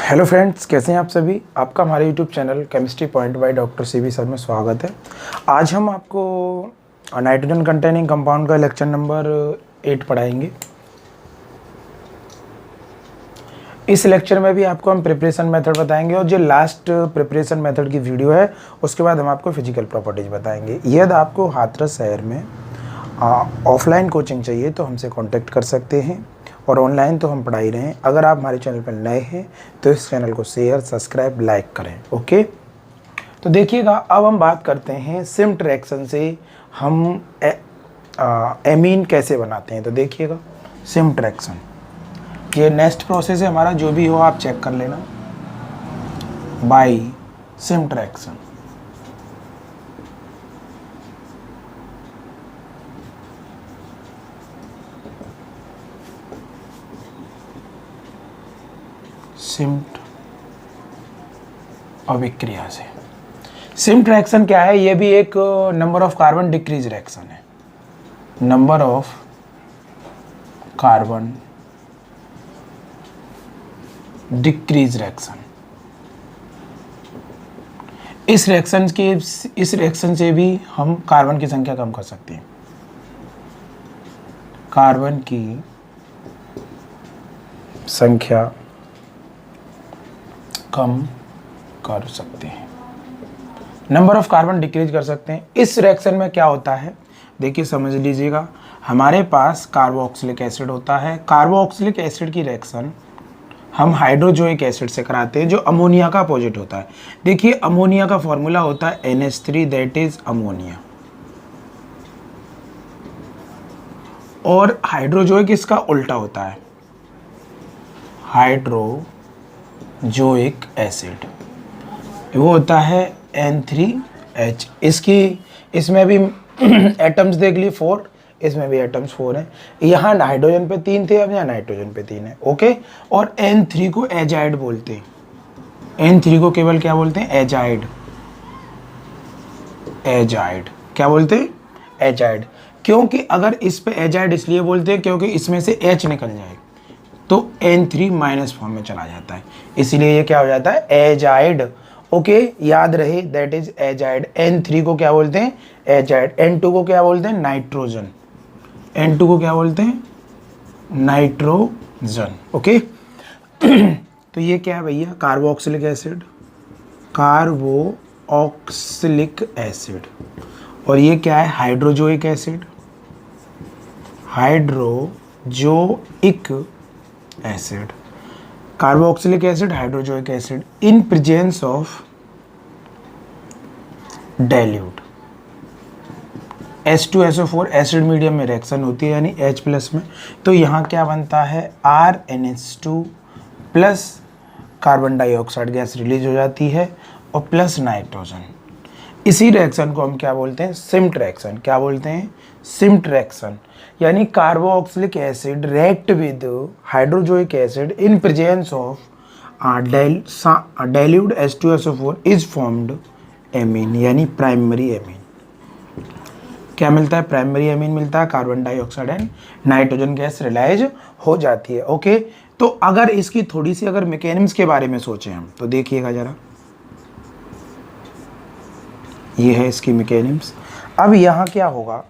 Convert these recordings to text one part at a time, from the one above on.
Hello friends, कैसे हैं आप सभी। आपका हमारे YouTube channel chemistry point by doctor CV sir में स्वागत है। आज हम आपको नाइट्रोजन कंटेनिंग कंपाउंड का लेक्चर नंबर 8 पढ़ाएंगे। इस लेक्चर में भी आपको हम प्रिपरेशन मेथड बताएंगे और जो लास्ट प्रिपरेशन मेथड की वीडियो है उसके बाद हम आपको फिजिकल प्रॉपर्टीज बताएंगे। यदि आपको हाथरस शहर में ऑफलाइन कोचिंग चाहिए तो हमसे कांटेक्ट कर सकते हैं और ऑनलाइन तो हम पढ़ा ही रहे हैं। अगर आप हमारे चैनल पर नए हैं तो इस चैनल को शेयर, सब्सक्राइब, लाइक करें। ओके, तो देखिएगा, अब हम बात करते हैं सिम्ट रिएक्शन से हम एमीन कैसे बनाते हैं। तो देखिएगा, सिम्ट रिएक्शन, ये नेक्स्ट प्रोसेस है हमारा। जो भी हो आप चेक कर लेना। बाय सिम्ट रिएक्शन, सिम्ट अभिक्रिया से। सिम्ट रिएक्शन क्या है? ये भी एक number of carbon decrease reaction है। Number of carbon decrease reaction. इस रिएक्शन से भी हम कार्बन की संख्या कम कर सकते हैं। कार्बन की संख्या कम कर सकते हैं, नंबर ऑफ कार्बन डिक्रीज कर सकते हैं। इस रिएक्शन में क्या होता है, देखिए समझ लीजिएगा। हमारे पास कार्बोक्सिलिक एसिड होता है। कार्बोक्सिलिक एसिड की रिएक्शन हम हाइड्रोजोइक एसिड से कराते हैं जो अमोनिया का अपोजिट होता है। देखिए, अमोनिया का फॉर्मूला होता है NH3, दैट इज अमोनिया। और हाइड्रोजोइक इसका उल्टा होता है, हाइड्रोजोइक एसिड, वो होता है N3H। इसमें भी एटम्स देख लिए 4, इसमें भी एटम्स 4 हैं। यहाँ हाइड्रोजन पे 3 थे, अब यहाँ नाइट्रोजन पे 3 है। ओके, और N3 को एजाइड बोलते हैं। N3 को केवल क्या बोलते हैं? एजाइड। एजाइड क्या बोलते हैं? एजाइड। क्योंकि अगर इस पे एजाइड इसलिए बोलते हैं क्योंकि इसमें से H निकल जाएगा तो N3 माइनस फॉर्म में चला जाता है, इसलिए ये क्या हो जाता है? एजाइड। ओके, याद रहे, दैट इज एजाइड। N3 को क्या बोलते हैं? एजाइड। N2 को क्या बोलते हैं? नाइट्रोजन। N2 को क्या बोलते हैं? नाइट्रोजन। ओके तो ये क्या है भैया? Carboxylic acid, carboxylic acid. और ये क्या है? Hydrazoic acid, hydrazoic acid. Carboxylic acid, hydrazoic acid in presence of dilute H2SO4 acid medium में रिएक्शन होती है, यानी H प्लस में। तो यहाँ क्या बनता है? RNH2 plus carbon dioxide gas release हो जाती है और प्लस नाइट्रोजन। इसी रिएक्शन को हम क्या बोलते हैं? Schmidt reaction. क्या बोलते हैं? Schmidt reaction. यानी carboxylic acid react with hydrazoic acid in presence of dilute H2SO4 is formed amine, यानी प्राइमरी एमीन। क्या मिलता है? प्राइमरी एमीन मिलता है। Carbon dioxide and nitrogen gas release हो जाती है। ओके, तो अगर इसकी थोड़ी सी अगर मैकेनिज्म के बारे में सोचें हम, तो देखिएगा जरा, ये है इसकी मैकेनिज्म। अब यहाँ क्या होगा?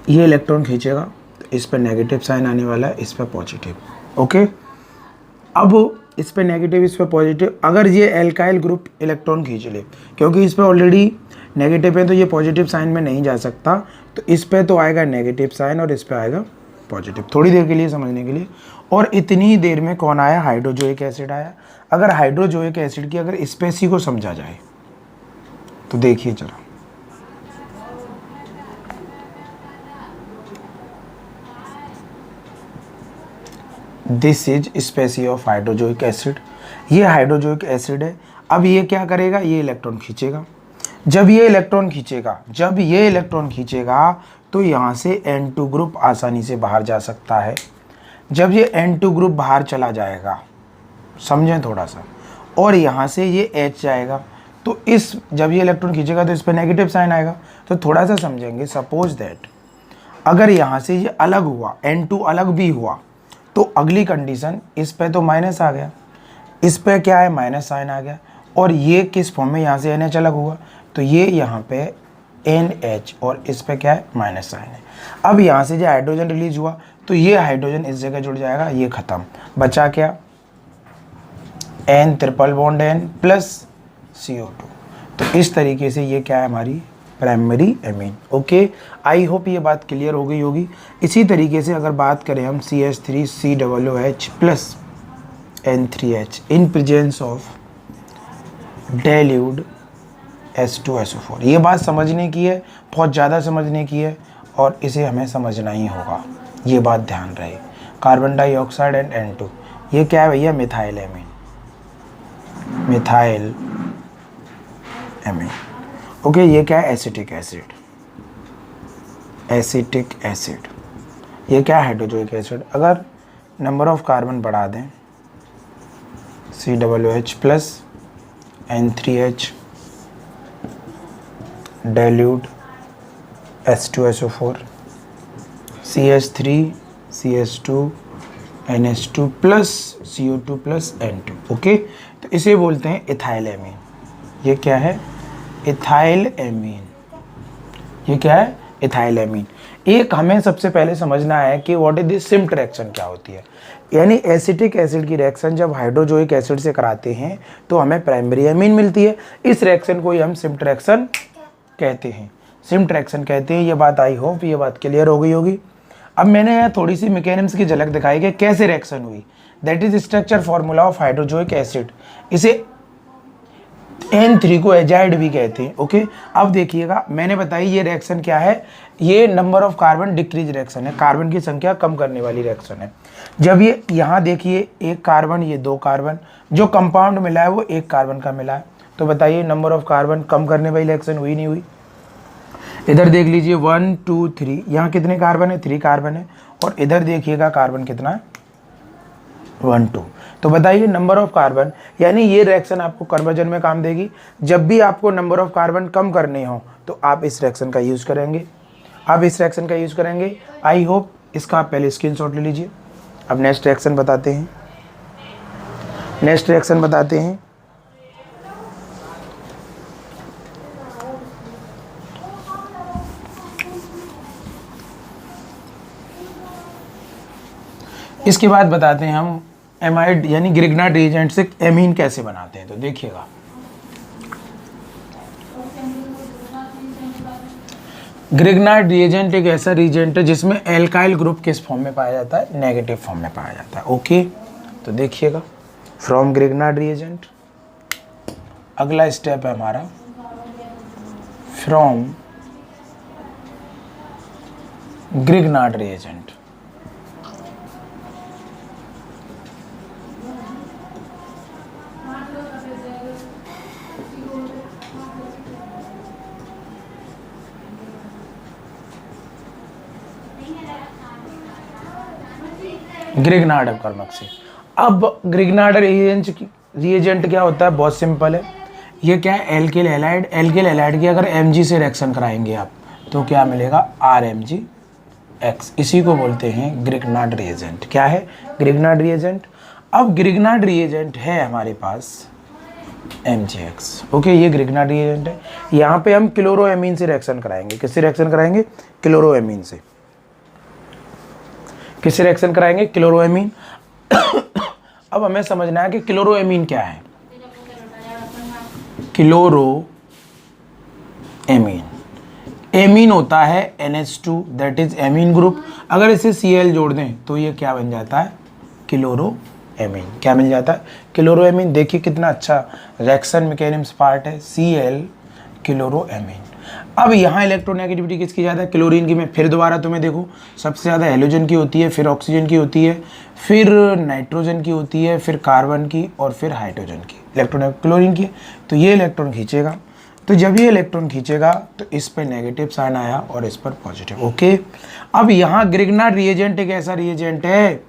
ये इलेक्ट्रॉन खींचेगा तो इस पर नेगेटिव साइन आने वाला है, इस पर पॉजिटिव। ओके, अब इस पर नेगेटिव, इस पर पॉजिटिव। अगर ये एल्काइल ग्रुप इलेक्ट्रॉन खींच ले, क्योंकि इस पर ऑलरेडी नेगेटिव है तो ये पॉजिटिव साइन में नहीं जा सकता, तो इस पर तो आएगा नेगेटिव साइन और इस पर आएगा पॉजिटिव। थोड़ी देर के लिए समझने के लिए। और इतनी देर में कौन आया? हाइड्रोजोइक एसिड आया। अगर हाइड्रोजोइक एसिड की अगर स्पेसी को समझा जाए तो देखिए जरा, this is species of hydrazoic acid. ये हाइड्रोजोइक एसिड है। अब ये क्या करेगा? ये इलेक्ट्रॉन खींचेगा। जब ये इलेक्ट्रॉन खींचेगा तो यहाँ से N2 ग्रुप आसानी से बाहर जा सकता है। जब ये N2 ग्रुप बाहर चला जाएगा, समझें थोड़ा सा, और यहाँ से ये H जाएगा, तो जब ये इलेक्ट्रॉन खींचेगा तो इस पर नेगेटिव साइन आएगा। तो थोड़ा सा समझेंगे। सपोज दैट अगर यहाँ से ये अलग हुआ, N2 अलग भी हुआ, तो अगली कंडीशन, इस पे तो माइनस आ गया, इस पे क्या है, माइनस साइन आ गया, और ये किस फॉर्म में, यहाँ से NH अलग हुआ तो ये यहाँ पे NH, और इस पे क्या है, माइनस साइन है। अब यहाँ से जो हाइड्रोजन रिलीज हुआ तो ये हाइड्रोजन इस जगह जुड़ जाएगा, ये खत्म, बचा क्या, N triple bond N plus CO2। तो इस तरीके से ये क्या है, हमारी primary amine. Okay, I hope ये बात क्लियर हो गई होगी। इसी तरीके से अगर बात करें हम CH3COOH plus N3H in presence of dilute H2SO4, ये बात समझने की है, बहुत ज़्यादा समझने की है, और इसे हमें समझना ही होगा, ये बात ध्यान रहे। कार्बन डाइऑक्साइड एंड N2, ये क्या है भैया, methyl amine, methyl amine. Okay, ये क्या है, एसिटिक एसिड, एसिटिक एसिड। ये क्या है, हाइड्रोक्लोरिक एसिड। अगर नंबर ऑफ कार्बन बढ़ा दें, COOH plus N3H dilute H2SO4 CH3 CH2 NH2 plus CO2 plus N2। Okay, तो इसे बोलते हैं इथाइल एमीन। ये क्या है, इथाइल एमीन। ये क्या है, इथाइल एमीन। एक हमें सबसे पहले समझना है कि व्हाट इज दिस सिम्ट रिएक्शन क्या होती है। यानी एसिटिक एसिड की रिएक्शन जब हाइड्रोजोइक एसिड से कराते हैं तो हमें प्राइमरी एमीन मिलती है। इस रिएक्शन को ही हम सिम्ट रिएक्शन कहते हैं, सिम्ट रिएक्शन कहते हैं। ये बात आई होप ये बात क्लियर हो गई होगी। अब मैंने यहाँ थोड़ी सी मैकेनिज्म की झलक दिखाई कि कैसे रिएक्शन हुई। That is structure formula of hydrazoic acid. इसे N3 को एजाइड भी कहते हैं। ओके, अब देखिएगा, मैंने बताई ये रिएक्शन क्या है, ये number of carbon decrease reaction है, कार्बन की संख्या कम करने वाली रिएक्शन है। जब ये यहाँ देखिए एक कार्बन, ये दो कार्बन, जो कंपाउंड मिला है वो एक कार्बन का मिला है, तो बताइए नंबर ऑफ कार्बन कम करने वाली रिएक्शन हुई नहीं हुई। इधर देख लीजिए 1 2 3, यहाँ कितने कार्बन है, 3 कार्बन है, और इधर देखिएगा कार्बन कितना है, 1 2। तो बताइए नंबर ऑफ कार्बन, यानी ये रिएक्शन आपको कन्वर्जन में काम देगी। जब भी आपको नंबर ऑफ कार्बन कम करने हो तो आप इस रिएक्शन का यूज़ करेंगे, आप इस रिएक्शन का यूज़ करेंगे। आई होप इसका आप पहले स्क्रीनशॉट ले लीजिए। अब नेक्स्ट रिएक्शन बताते हैं, नेक्स्ट रिएक्शन बताते हैं। इसके बाद बताते हैं हम एमाइड यानी ग्रिग्नार्ड रिएजेंट से एमीन कैसे बनाते हैं। तो देखिएगा, ग्रिग्नार्ड रिएजेंट एक ऐसा रिएजेंट है जिसमें एल्काइल ग्रुप किस फॉर्म में पाया जाता है, नेगेटिव फॉर्म में पाया जाता है। ओके, तो देखिएगा, फ्रॉम ग्रिग्नार्ड रिएजेंट, अगला स्टेप है हमारा फ्रॉम ग्रिग्नार्ड रिएजेंट। ग्रिग्नार्ड अपकर्मक से। अब ग्रिग्नार्ड रिएजेंट क्या होता है, बहुत सिंपल है। ये क्या है, एल्किल हैलाइड, एल्किल हैलाइड की अगर Mg से रिएक्शन कराएंगे आप तो क्या मिलेगा, RMgX। इसी को बोलते हैं ग्रिग्नार्ड रिएजेंट। क्या है, ग्रिग्नार्ड रिएजेंट। अब ग्रिग्नार्ड रिएजेंट है हमारे पास MgX। ओके, ये ग्रिग्नार्ड रिएजेंट है। यहाँ पे हम क्लोरोएमीन से रिएक्शन कराएंगे। किससे रिएक्शन कराएंगे, क्लोरोएमीन से। किससे रिएक्शन कराएंगे, क्लोरोएमीन। अब हमें समझना है कि क्लोरोएमीन क्या है। क्लोरोएमीन, एमीन होता है NH2, that is amine group. अगर इसे Cl जोड़ दें तो ये क्या बन जाता है, क्लोरोएमीन। क्या मिल जाता है, क्लोरोएमीन। देखिए कितना अच्छा रिएक्शन मैकेनिज्म पार्ट है, Cl क्लोरोएमीन। अब यहाँ इलेक्ट्रोनेगेटिविटी किसकी ज़्यादा है, क्लोरीन की। मैं फिर दोबारा तुम्हें देखो, सबसे ज़्यादा हेलोजन की होती है, फिर ऑक्सीजन की होती है, फिर नाइट्रोजन की होती है, फिर कार्बन की, और फिर हाइड्रोजन की। इलेक्ट्रॉन क्लोरीन की, तो ये इलेक्ट्रॉन खींचेगा। तो जब ये इलेक्ट्रॉन खींचेगा तो इस पर नेगेटिव साइन आया और इस पर पॉजिटिव। ओके, अब यहाँ ग्रिग्नार्ड रिएजेंट एक ऐसा रिएजेंट है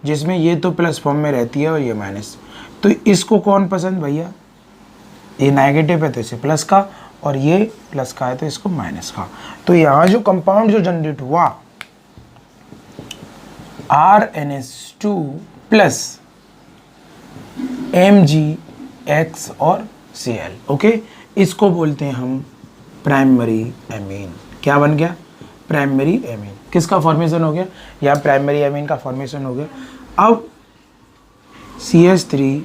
जिसमें ये तो प्लस फॉर्म में रहती है और ये माइनस। तो इसको कौन पसंद भैया, ये नेगेटिव है तो इसे प्लस का, और ये प्लस का है तो इसको माइनस का। तो यहाँ जो कंपाउंड जो जनरेट हुआ RNH2 प्लस MgX और Cl। ओके, इसको बोलते हैं हम प्राइमरी एमीन। क्या बन गया? Primary amine. किसका फॉर्मेशन हो गया? या प्राइमरी एमीन का फॉर्मेशन हो गया। अब CH3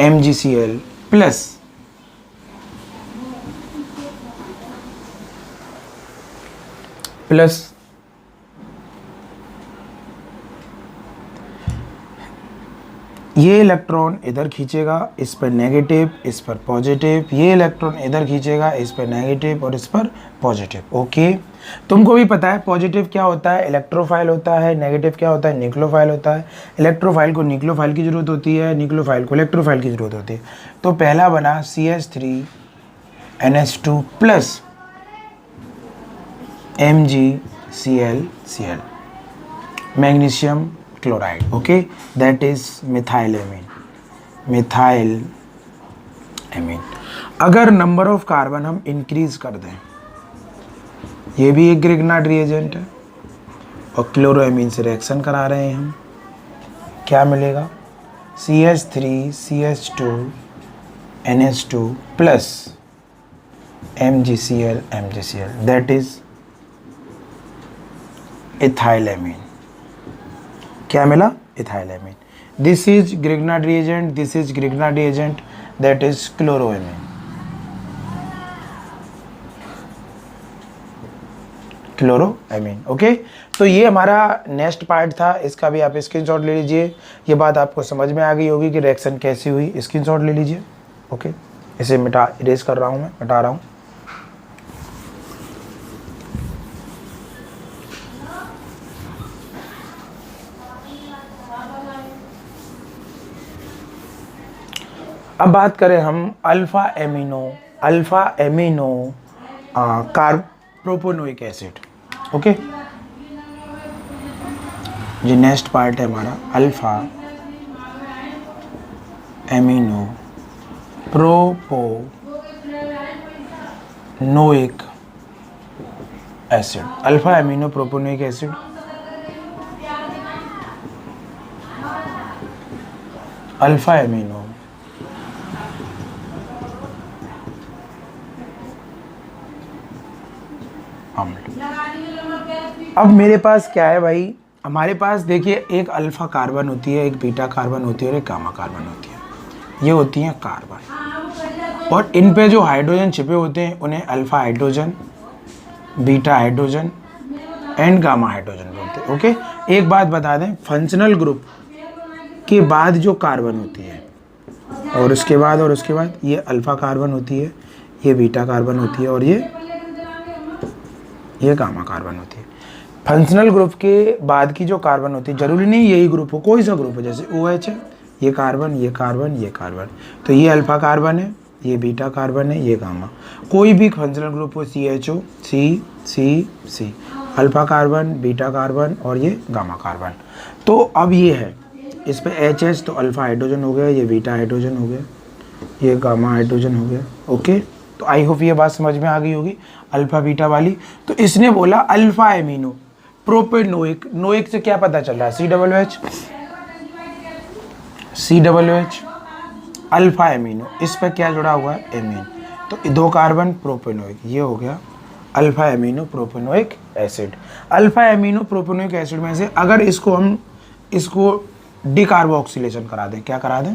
MgCl प्लस ये इलेक्ट्रॉन इधर खींचेगा, इस पर नेगेटिव, इस पर पॉजिटिव, ये इलेक्ट्रॉन इधर खींचेगा, इस पर नेगेटिव और इस पर पॉजिटिव। ओके, तुमको भी पता है पॉजिटिव क्या होता है? इलेक्ट्रोफाइल होता है। नेगेटिव क्या होता है? न्यूक्लियोफाइल होता है। इलेक्ट्रोफाइल को न्यूक्लियोफाइल की जरूरत होती है, न्यूक्लियोफाइल को इलेक्ट्रोफाइल की जरूरत होती है। तो पहला बना CH3 NH2 plus MgCl magnesium chloride. Okay, that is methyl amine. Methyl amine. अगर नंबर ऑफ कार्बन हम इंक्रीज कर दें, ये भी एक ग्रिग्नार्ड रिएजेंट है और क्लोरोएमीन से रिएक्शन करा रहे हैं हम, क्या मिलेगा? CH3 CH2 NH2 plus MgCl that is ethylamine. क्या मिला? Ethylamine. This is Grignard reagent, this is Grignard reagent, that is chloroamine. Chloroamine. Okay, तो ये हमारा नेक्स्ट पार्ट था, इसका भी आप स्क्रीनशॉट ले लीजिए। ये बात आपको समझ में आ गई होगी कि रिएक्शन कैसी हुई, स्क्रीनशॉट ले लीजिए। ओके, इसे इरेज कर रहा हूँ, मैं हटा रहा हूँ। अब बात करें हम alpha amino propanoic acid. Okay, जो नेक्स्ट पार्ट है हमारा alpha amino propanoic acid. Alpha amino propanoic acid alpha amino अम्ल। अब मेरे पास क्या है भाई? हमारे पास देखिए एक अल्फा कार्बन होती है, एक बीटा कार्बन होती है और एक गामा कार्बन होती है। ये होती हैं कार्बन, और इन पे जो हाइड्रोजन छिपे होते हैं उन्हें alpha hydrogen, beta hydrogen and gamma hydrogen बोलते हैं। ओके, एक बात बता दें, फंक्शनल ग्रुप के बाद जो कार्बन होती है और उसके बाद ये अल्फा कार्बन होती है, ये बीटा कार्बन होती है और ये गामा कार्बन होती है। फंक्शनल ग्रुप के बाद की जो कार्बन होती है, जरूरी नहीं यही ग्रुप हो, कोई सा ग्रुप हो, जैसे OH है, ये कार्बन ये कार्बन ये कार्बन, तो ये अल्फा कार्बन है, ये बीटा कार्बन है, ये गामा। कोई भी फंक्शनल ग्रुप हो, CHO C alpha carbon, beta carbon और ये गामा कार्बन। तो अब ये है, इस पे HH तो अल्फा हाइड्रोजन हो गया, ये बीटा हाइड्रोजन हो गया, ये गामा हाइड्रोजन हो गया। ओके, तो आई होप ये बात समझ में आ गई होगी अल्फा बीटा वाली। तो इसने बोला अल्फा एमिनो प्रोपेनोइक। नोइक से क्या पता चल रहा है? COOH अल्फा एमिनो, इस पर क्या जुड़ा हुआ है? एमीन। तो 2 कार्बन प्रोपेनोइक, ये हो गया alpha amino propanoic acid. Alpha amino propanoic acid में से अगर इसको डिकार्बोक्सिलेशन करा दें, क्या करा दें?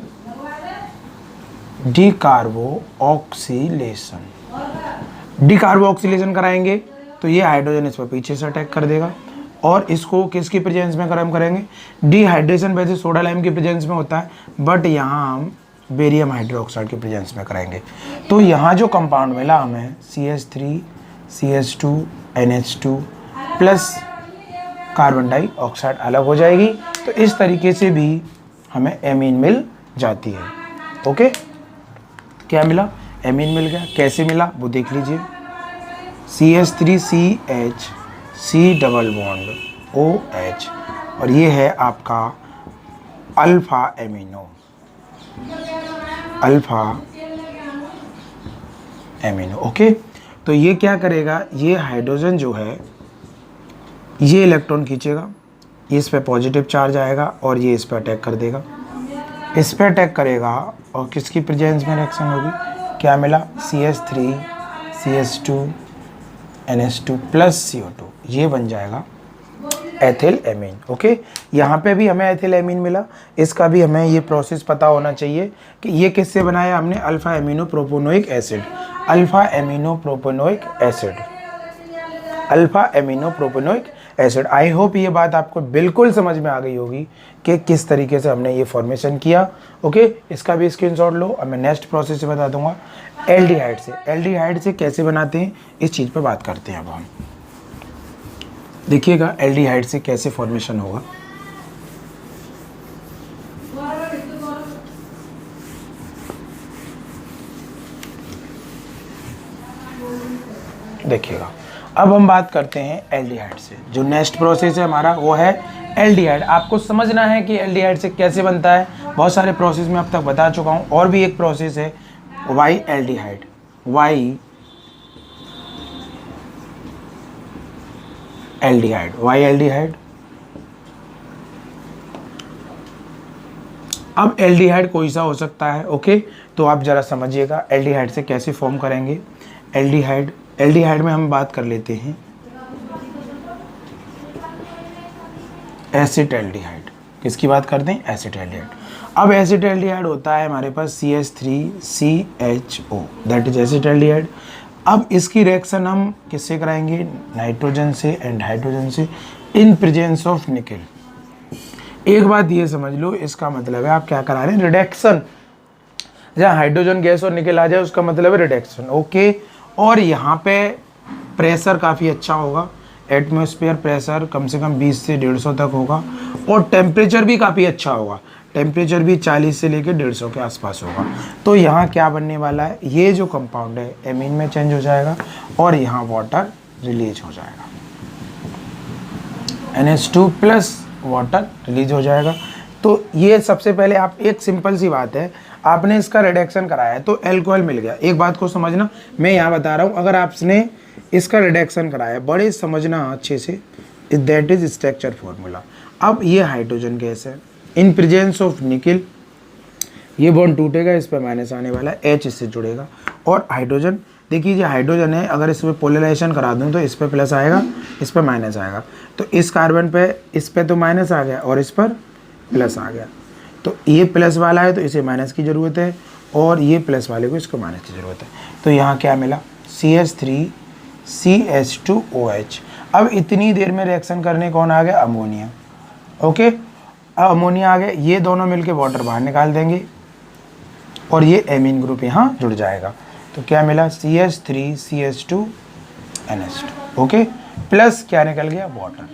डिकार्बोक्सिलेशन कराएंगे तो ये हाइड्रोजन इस पर पीछे से अटैक कर देगा, और इसको किसकी प्रेजेंस में गर्म करेंगे? डिहाइड्रेशन वैसे सोडा लाइम की प्रेजेंस में होता है, बट यहाँ हम बेरियम हाइड्रोक्साइड की प्रेजेंस में कराएंगे। तो यहाँ जो कंपाउंड मिला हमें CH3 CH2 NH2 plus carbon dioxide अलग हो जाएगी। तो इस तरीके से भी हमें एमीन मिल जाती है। ओके, क्या मिला? एमीन मिल गया। कैसे मिला वो देख लीजिए। CH3CH C double bond OH, और ये है आपका अल्फा एमिनो, ओके। तो ये क्या करेगा? ये हाइड्रोजन जो है ये इलेक्ट्रॉन खींचेगा, ये इस पे पॉजिटिव चार्ज आएगा और ये इस पे अटैक कर देगा। इस पे अटैक करेगा और किसकी प्रेजेंस में रिएक्शन होगी, क्या मिला, CH3 CH2 NH2 plus CO2, ये बन जाएगा एथिल एमीन। ओके, यहाँ पे भी हमें एथिल एमीन मिला, इसका भी हमें ये प्रोसेस पता होना चाहिए कि ये किससे बनाया हमने, alpha amino propanoic acid, alpha amino propanoic acid, alpha amino propanoic acid. I hope ये बात आपको बिल्कुल समझ में आ गई होगी कि किस तरीके से हमने ये फॉर्मेशन किया। ओके, इसका भी स्क्रीनशॉट लो। अब मैं नेक्स्ट प्रोसेस से बता दूंगा एल्डिहाइड से। एल्डिहाइड से कैसे बनाते हैं इस चीज़ पे बात करते हैं। अब हम देखिएगा एल्डिहाइड से कैसे फॉर्मेशन होगा। देखिएगा, अब हम बात करते हैं एल्डिहाइड से। जो नेक्स्ट प्रोसेस है हमारा वो है एल्डिहाइड। आपको समझना है कि एल्डिहाइड से कैसे बनता है। बहुत सारे प्रोसेस में अब तक बता चुका हूँ। और भी एक प्रोसेस है why aldehyde, why aldehyde, why aldehyde. अब एल्डिहाइड कोई सा हो सकता है। ओके, तो आप जरा समझिएगा एल्डिहाइड से कैसे फॉर्म करेंगे। एल्डिहाइड में हम बात कर लेते हैं एसिटाल्डिहाइड। किसकी बात करते हैं, एसिटाल्डिहाइड। अब एसिटाल्डिहाइड होता है हमारे पास CH3CHO, दैट इज एसिटाल्डिहाइड। अब इसकी रिएक्शन हम किससे कराएंगे, नाइट्रोजन से एंड हाइड्रोजन से इन प्रेजेंस ऑफ निकल। एक बात ये समझ लो, इसका मतलब है आप क्या करा रहे हैं, रिडक्शन। जहाँ हाइड्रोजन गैस और निकल आ जाए उसका मतलब है रिडक्शन। ओके, और यहाँ पे प्रेशर काफ़ी अच्छा होगा, एटमॉस्फेयर प्रेशर कम से कम 20 से 150 तक होगा। और टेम्परेचर भी काफ़ी अच्छा होगा, टेम्परेचर भी 40 से लेकर 150 के आसपास होगा। तो यहाँ क्या बनने वाला है, ये जो कंपाउंड है एमीन में चेंज हो जाएगा और यहाँ वाटर रिलीज हो जाएगा, NH2 प्लस वाटर रिलीज हो जाएगा। तो ये सबसे पहले आप, एक सिंपल सी बात है, आपने इसका रिडक्शन कराया तो एल्कोहल मिल गया। एक बात को समझना, मैं यहाँ बता रहा हूँ, अगर आपने इसका रिडक्शन कराया, बड़े समझना अच्छे से, दैट इज स्ट्रक्चर फॉर्मूला। अब ये हाइड्रोजन गैस है, इन प्रेजेंस ऑफ निकल ये बॉन्ड टूटेगा, इस पर माइनस आने वाला है, H इससे जुड़ेगा। और हाइड्रोजन, देखिए जो हाइड्रोजन है, अगर इसमें पोलराइजेशन करा दूँ तो इस पर प्लस आएगा, इस पर माइनस आएगा। तो इस कार्बन पे, इस पे तो माइनस आ गया और इस पर प्लस आ गया। तो ये प्लस वाला है तो इसे माइनस की ज़रूरत है, और ये प्लस वाले को इसको माइनस की ज़रूरत है। तो यहाँ क्या मिला, CH3CH2OH। अब इतनी देर में रिएक्शन करने कौन आ गया, अमोनिया। ओके, अब अमोनिया आ गया, ये दोनों मिलके वाटर बाहर निकाल देंगे और ये एमीन ग्रुप यहाँ जुड़ जाएगा। तो क्या मिला, CH3CH2NH2। ओके, प्लस क्या निकल गया, वाटर।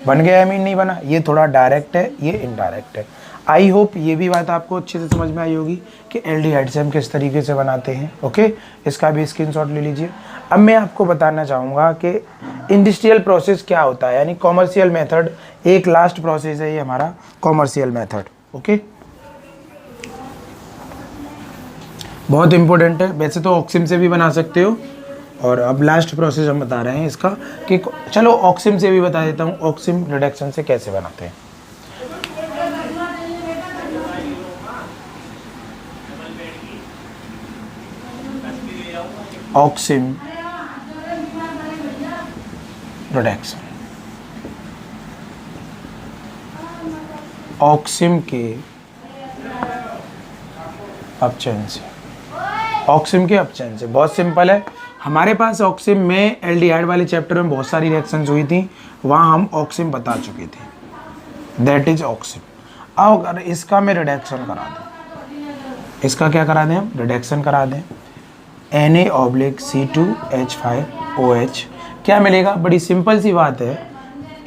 बन गया एमीन, नहीं बना। ये थोड़ा डायरेक्ट है, ये इनडायरेक्ट है। आई होप ये भी बात आपको अच्छे से समझ में आई होगी कि एल्डिहाइड से हम किस तरीके से बनाते हैं। ओके, इसका भी स्क्रीनशॉट ले लीजिए। अब मैं आपको बताना चाहूँगा कि इंडस्ट्रियल प्रोसेस क्या होता है, यानी कॉमर्शियल मेथड। एक लास्ट प्रोसेस है ये हमारा कॉमर्शियल मेथड। ओके, बहुत इंपॉर्टेंट है। वैसे तो ऑक्सिम से भी बना सकते हो, और अब लास्ट प्रोसेस हम बता रहे हैं इसका कि चलो ऑक्सिम से भी बता देता हूँ, ऑक्सिम रिडक्शन से कैसे बनाते हैं। ऑक्सिम रिडक्शन, ऑक्सिम के अपचयन से, ऑक्सिम के अपचयन से बहुत सिंपल है। हमारे पास ऑक्सिम में एल्डिहाइड वाले चैप्टर में बहुत सारी रिएक्शंस हुई थी, वहाँ हम ऑक्सिम बता चुके थे, दैट इज ऑक्सिम। अब अगर इसका मैं रिडक्शन करा दूँ, इसका क्या करा दें हम, रिडक्शन करा दें, Na-C2H5OH, क्या मिलेगा, बड़ी सिंपल सी बात है,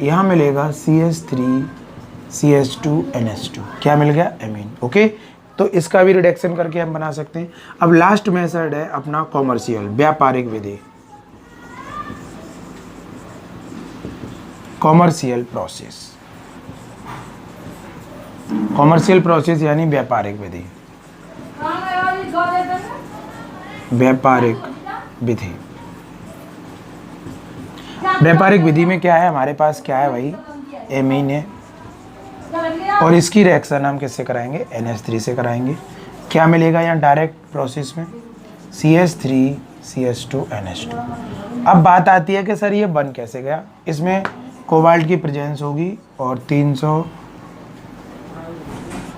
यहाँ मिलेगा CH3CH2NH2, क्या मिल गया, एमीन। ओके, तो इसका भी रिडक्शन करके हम बना सकते हैं। अब लास्ट मेथड है अपना कॉमर्शियल, व्यापारिक विधि, कॉमर्शियल प्रोसेस। कॉमर्शियल प्रोसेस यानी व्यापारिक विधि, व्यापारिक विधि। व्यापारिक विधि में क्या है, हमारे पास क्या है भाई, एमीन है, और इसकी रिएक्शन हम किससे कराएंगे, NH3 से कराएंगे। क्या मिलेगा यहाँ डायरेक्ट प्रोसेस में, CH3 CH2 NH2। अब बात आती है कि सर ये बन कैसे गया, इसमें कोबाल्ट की प्रेजेंस होगी और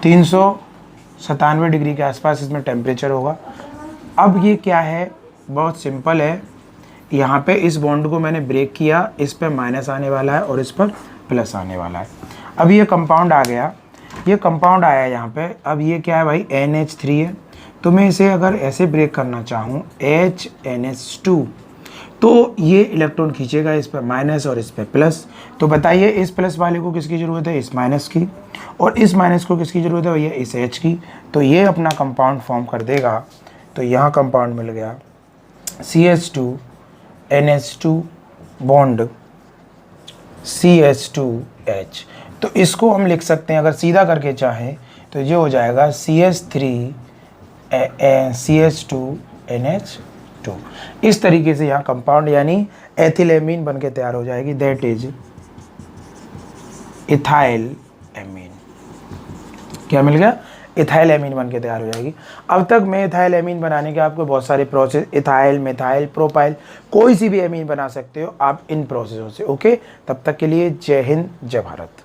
397 डिग्री के आसपास इसमें टेम्परेचर होगा। अब ये क्या है, बहुत सिंपल है, यहाँ पे इस बॉन्ड को मैंने ब्रेक किया, इस पर माइनस आने वाला है और इस पर प्लस आने वाला है। अब ये कंपाउंड आ गया, ये कंपाउंड आया यहाँ पे। अब ये क्या है भाई, NH3 है, तो मैं इसे अगर ऐसे ब्रेक करना चाहूँ HNH2, तो ये इलेक्ट्रॉन खींचेगा इस पर माइनस और इस पर प्लस। तो बताइए इस प्लस वाले को किसकी ज़रूरत है, इस माइनस की, और इस माइनस को किसकी ज़रूरत है भैया, इस H की। तो ये अपना कंपाउंड फॉर्म कर देगा। तो यहाँ कंपाउंड मिल गया CH2 NH2 बॉन्ड CH2H। तो इसको हम लिख सकते हैं, अगर सीधा करके चाहें तो ये हो जाएगा CH3 CH2 NH2। इस तरीके से यहाँ कंपाउंड यानी एथिलेमीन बन के तैयार हो जाएगी, दैट इज इथाइल एमीन। क्या मिल गया, इथाइल एमीन बन के तैयार हो जाएगी। अब तक मैं इथाइल एमीन बनाने के आपको बहुत सारे प्रोसेस, इथाइल मिथाइल प्रोपाइल, कोई सी भी एमीन बना सकते हो आप इन प्रोसेसों से। ओके, तब तक के लिए जय हिंद जय भारत।